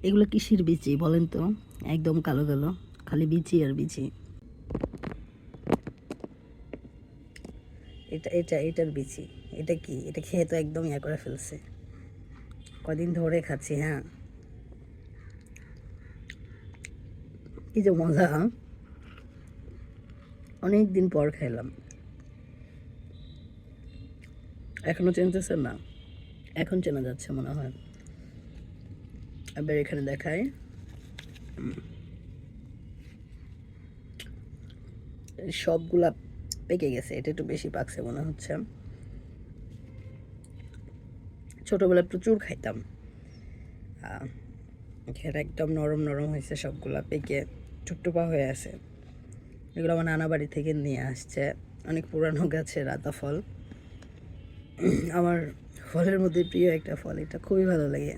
এগুলো কিসের বিচি বলেন তো? একদম কালো কালো, খালি বিচি আর বিচি। এটার বিচি। এটা কি? এটা খেয়ে তো একদম ইয়া করে ফেলছে। কদিন ধরে খাচ্ছি। হ্যাঁ, কি যে মজা! অনেক দিন পর খেলাম। এখনো চেনতেছেন না? এখন চেনা যাচ্ছে মনে হয়। আবার এখানে দেখায়, সবগুলা পেকে গেছে। এটা একটু বেশি পাকছে মনে হচ্ছে। ছোটবেলায় প্রচুর খাইতাম। ঘেরা একদম নরম নরম হয়েছে, সবগুলা পেকে টুকটুপা হয়ে আছে। এগুলো আমার নানা বাড়ি থেকে নিয়ে আসছে, অনেক পুরানো গাছের আতা ফল। আমার ফলের মধ্যে প্রিয় একটা ফল, এটা খুবই ভালো লাগে।